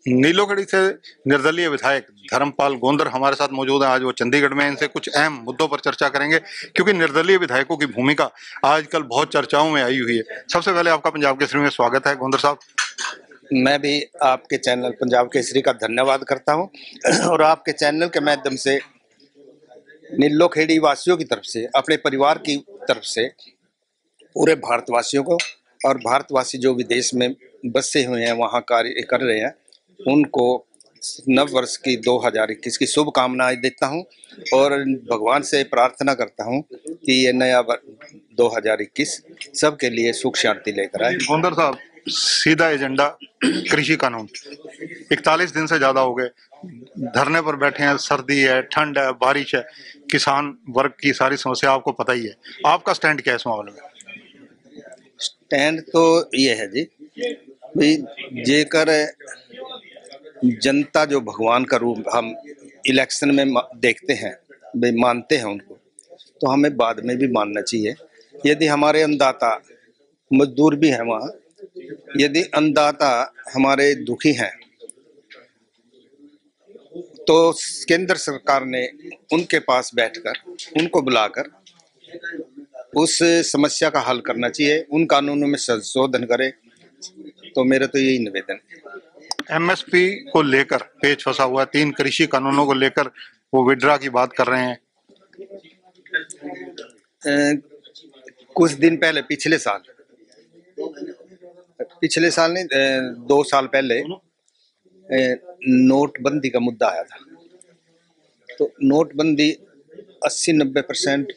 नीलोखड़ी से निर्दलीय विधायक धर्मपाल गोंदर हमारे साथ मौजूद हैं। आज वो चंडीगढ़ में, इनसे कुछ अहम मुद्दों पर चर्चा करेंगे क्योंकि निर्दलीय विधायकों की भूमिका आजकल बहुत चर्चाओं में आई हुई है। सबसे पहले आपका पंजाब केसरी में स्वागत है गोंदर साहब। मैं भी आपके चैनल पंजाब केसरी का धन्यवाद करता हूं और आपके चैनल के माध्यम से नीलोखेड़ी वासियों की तरफ से, अपने परिवार की तरफ से पूरे भारतवासियों को और भारतवासी जो विदेश में बसे हुए हैं, वहाँ कार्य कर रहे हैं, उनको नव वर्ष की 2021 की शुभकामनाएं देता हूं और भगवान से प्रार्थना करता हूं कि ये नया 2021 सबके लिए सुख शांति लेकर आए। गोंदर साहब, सीधा एजेंडा कृषि कानून 41 दिन से ज्यादा हो गए, धरने पर बैठे हैं, सर्दी है, ठंड है, बारिश है, किसान वर्ग की सारी समस्या आपको पता ही है। आपका स्टैंड क्या है इस मामले में? स्टैंड तो ये है जी, भाई जेकर जनता जो भगवान का रूप हम इलेक्शन में देखते हैं, भाई मानते हैं उनको, तो हमें बाद में भी मानना चाहिए। यदि हमारे अन्नदाता मजदूर भी हैं वहाँ, यदि अन्नदाता हमारे दुखी हैं, तो केंद्र सरकार ने उनके पास बैठकर उनको बुलाकर उस समस्या का हल करना चाहिए, उन कानूनों में संशोधन करे। तो मेरा तो यही निवेदन है। एमएसपी को लेकर पेच फंसा हुआ है, 3 कृषि कानूनों को लेकर वो विड्रा की बात कर रहे हैं। कुछ दिन पहले, पिछले साल नहीं, 2 साल पहले नोटबंदी का मुद्दा आया था। तो नोटबंदी 80-90%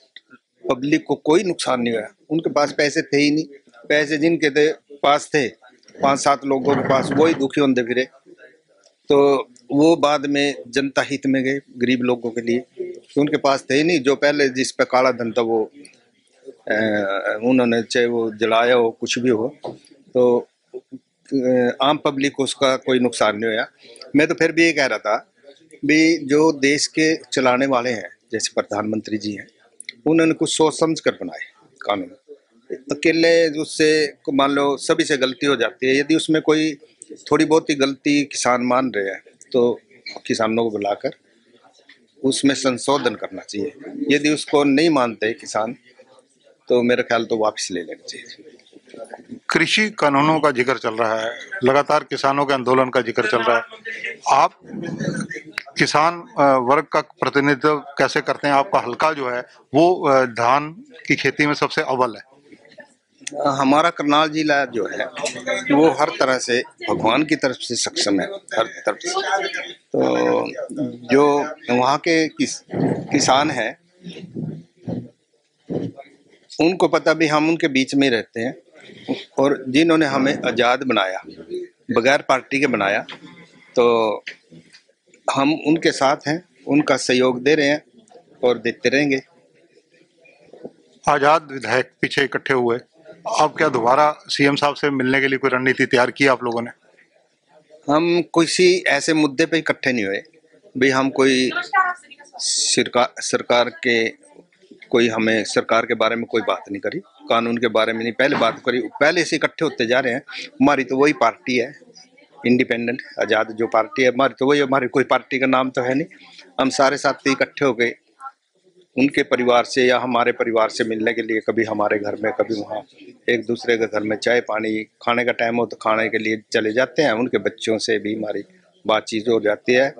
पब्लिक को कोई नुकसान नहीं हुआ। उनके पास पैसे थे ही नहीं, पैसे जिनके पास थे 5-7 लोगों के पास, वही दुखी होते फिरे। तो वो बाद में जनता हित में गए, गरीब लोगों के लिए, तो उनके पास थे ही नहीं। जो पहले जिस पे काला धन था वो उन्होंने, चाहे वो जलाया हो, कुछ भी हो, तो आम पब्लिक को उसका कोई नुकसान नहीं हुआ। मैं तो फिर भी ये कह रहा था भी जो देश के चलाने वाले हैं, जैसे प्रधानमंत्री जी हैं, उन्होंने कुछ सोच समझ कर बनाए कानून। अकेले उससे मान लो सभी से गलती हो जाती है, यदि उसमें कोई थोड़ी बहुत ही गलती किसान मान रहे हैं तो किसानों को बुलाकर उसमें संशोधन करना चाहिए। यदि उसको नहीं मानते किसान, तो मेरा ख्याल तो वापस ले लेना चाहिए। कृषि कानूनों का जिक्र चल रहा है, लगातार किसानों के आंदोलन का जिक्र चल रहा है। आप किसान वर्ग का प्रतिनिधित्व कैसे करते हैं? आपका हलका जो है वो धान की खेती में सबसे अव्वल है। हमारा करनाल जिला जो है वो हर तरह से भगवान की तरफ से सक्षम है, हर तरफ से। तो जो वहाँ के किसान हैं, उनको पता भी हम उनके बीच में रहते हैं, और जिन्होंने हमें आज़ाद बनाया, बगैर पार्टी के बनाया, तो हम उनके साथ हैं, उनका सहयोग दे रहे हैं और देते रहेंगे। आजाद विधायक पीछे इकट्ठे हुए, अब क्या दोबारा सीएम साहब से मिलने के लिए कोई रणनीति तैयार की आप लोगों ने? हम किसी ऐसे मुद्दे पे इकट्ठे नहीं हुए भाई, हम कोई सरकार के हमें सरकार के बारे में कोई बात नहीं करी, कानून के बारे में नहीं पहले बात करी, पहले से इकट्ठे होते जा रहे हैं। हमारी तो वही पार्टी है, इंडिपेंडेंट आज़ाद जो पार्टी है हमारी, तो वही, हमारी कोई पार्टी का नाम तो है नहीं। हम सारे साथी इकट्ठे हो गए उनके परिवार से या हमारे परिवार से मिलने के लिए, कभी हमारे घर में, कभी वहाँ एक दूसरे के घर में चाय पानी, खाने का टाइम हो तो खाने के लिए चले जाते हैं। उनके बच्चों से भी हमारी बातचीत हो जाती है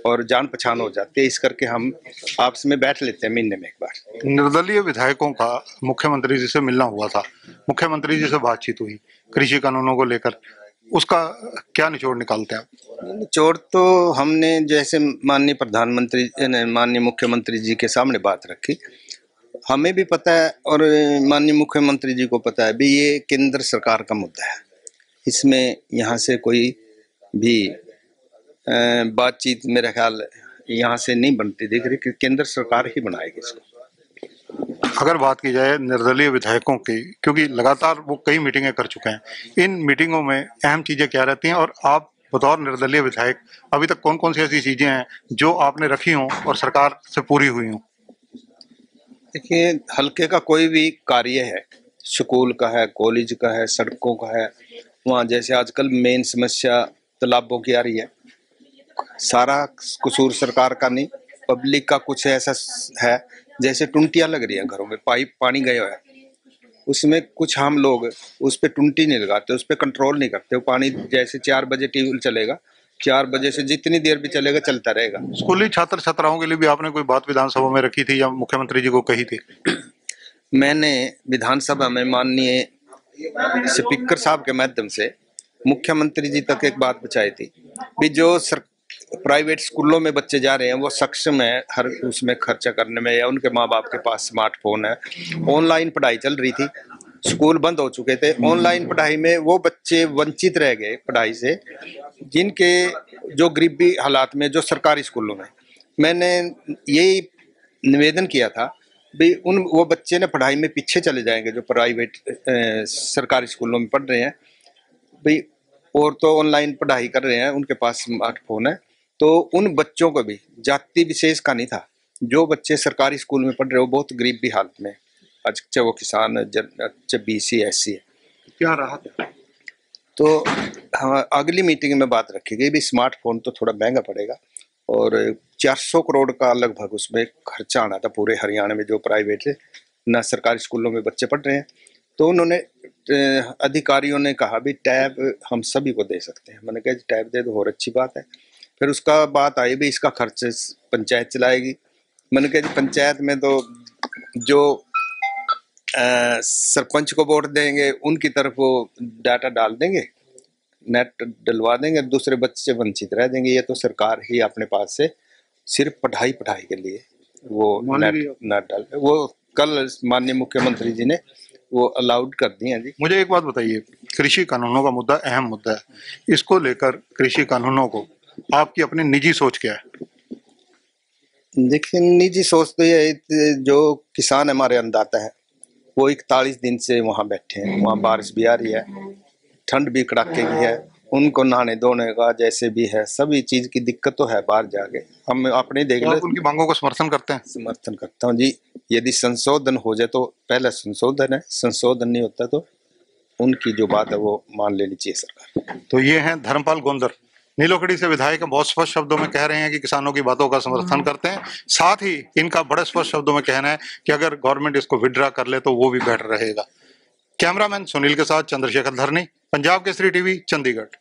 और जान पहचान हो जाती है, इस करके हम आपस में बैठ लेते हैं महीने में एक बार। निर्दलीय विधायकों का मुख्यमंत्री जी से मिलना हुआ था, मुख्यमंत्री जी से बातचीत हुई कृषि कानूनों को लेकर, उसका क्या निचोड़ निकालते हैं आप? निचोड़ तो हमने जैसे माननीय प्रधानमंत्री, माननीय मुख्यमंत्री जी के सामने बात रखी। हमें भी पता है और माननीय मुख्यमंत्री जी को पता है भी ये केंद्र सरकार का मुद्दा है, इसमें यहाँ से कोई भी बातचीत मेरा ख्याल यहाँ से नहीं बनती दिख रही, कि केंद्र सरकार ही बनाएगी इसको। अगर बात की जाए निर्दलीय विधायकों की, क्योंकि लगातार वो कई मीटिंगें कर चुके हैं, इन मीटिंगों में अहम चीजें क्या रहती हैं और आप बतौर निर्दलीय विधायक अभी तक कौन कौन सी ऐसी चीजें हैं जो आपने रखी हों और सरकार से पूरी हुई हों? देखिए, हल्के का कोई भी कार्य है, स्कूल का है, कॉलेज का है, सड़कों का है, वहाँ जैसे आजकल मेन समस्या तालाबों की आ रही है। सारा कसूर सरकार का नहीं, पब्लिक का कुछ ऐसा है, जैसे टुंटियां लग रही हैं घरों में, पाइप पानी गया है उसमें, कुछ हम लोग उस पर टुंटी नहीं लगाते, उस पर कंट्रोल नहीं करते। वो पानी जैसे 4 बजे ट्यूबवेल चलेगा, 4 बजे से जितनी देर भी चलेगा चलता रहेगा। स्कूली छात्र छात्राओं के लिए भी आपने कोई बात विधानसभा में रखी थी या मुख्यमंत्री जी को कही थी? मैंने विधानसभा में माननीय स्पीकर साहब के माध्यम से मुख्यमंत्री जी तक एक बात पहुंचाई थी भी जो प्राइवेट स्कूलों में बच्चे जा रहे हैं वो सक्षम है हर उसमें खर्चा करने में, या उनके माँ बाप के पास स्मार्टफोन है। ऑनलाइन पढ़ाई चल रही थी, स्कूल बंद हो चुके थे, ऑनलाइन पढ़ाई में वो बच्चे वंचित रह गए पढ़ाई से, जिनके जो गरीबी हालात में जो सरकारी स्कूलों में। मैंने यही निवेदन किया था भी वो बच्चे ने पढ़ाई में पीछे चले जाएंगे जो प्राइवेट सरकारी स्कूलों में पढ़ रहे हैं भाई, और तो ऑनलाइन पढ़ाई कर रहे हैं, उनके पास स्मार्टफोन है। तो उन बच्चों को भी जाति विशेष का नहीं था, जो बच्चे सरकारी स्कूल में पढ़ रहे हो बहुत गरीबी हालत में, चाहे वो किसान चाहे BC SC है। क्या रहा था? तो हाँ, अगली मीटिंग में बात रखी गई भी स्मार्टफोन तो थोड़ा महंगा पड़ेगा और 400 करोड़ का लगभग उसमें खर्चा आना था पूरे हरियाणा में जो प्राइवेट ना सरकारी स्कूलों में बच्चे पढ़ रहे हैं। तो उन्होंने अधिकारियों ने कहा भी टैब हम सभी को दे सकते हैं। मैंने कहा टैब दे दो और अच्छी बात है। फिर उसका बात आई भी इसका खर्च पंचायत चलाएगी। मैंने कहा पंचायत में तो जो सरपंच को वोट देंगे उनकी तरफ वो डाटा डाल देंगे, नेट डलवा देंगे, दूसरे बच्चे वंचित रह देंगे। ये तो सरकार ही अपने पास से सिर्फ पढ़ाई के लिए वो नेट डाल, वो कल माननीय मुख्यमंत्री जी ने वो अलाउड कर दिए हैं जी। मुझे एक बात बताइए, कृषि कानूनों का मुद्दा अहम मुद्दा है, इसको लेकर कृषि कानूनों को आपकी अपनी निजी सोच क्या है? देखिए निजी सोच तो ये, जो किसान हमारे अन्नदाता है वो 41 दिन से वहाँ बैठे हैं, वहाँ बारिश भी आ रही है, ठंड भी कड़ाके की है, उनको नहाने धोने का जैसे भी है सभी चीज की दिक्कत तो है। बाहर जाके हम अपने देख ले, उनकी मांगों को समर्थन करते हैं? समर्थन करता हूँ जी। यदि संशोधन हो जाए तो पहला संशोधन है, संशोधन नहीं होता तो उनकी जो बात है वो मान लेनी चाहिए सरकार। तो ये हैं धर्मपाल गोंदर, नीलोखड़ी से विधायक, बहुत स्पष्ट शब्दों में कह रहे हैं कि किसानों की बातों का समर्थन करते हैं। साथ ही इनका बड़े स्पष्ट शब्दों में कहना है कि अगर गवर्नमेंट इसको विड्रा कर ले तो वो भी बेटर रहेगा। कैमरामैन सुनील के साथ चंद्रशेखर धरनी, पंजाब केसरी टीवी, चंडीगढ़।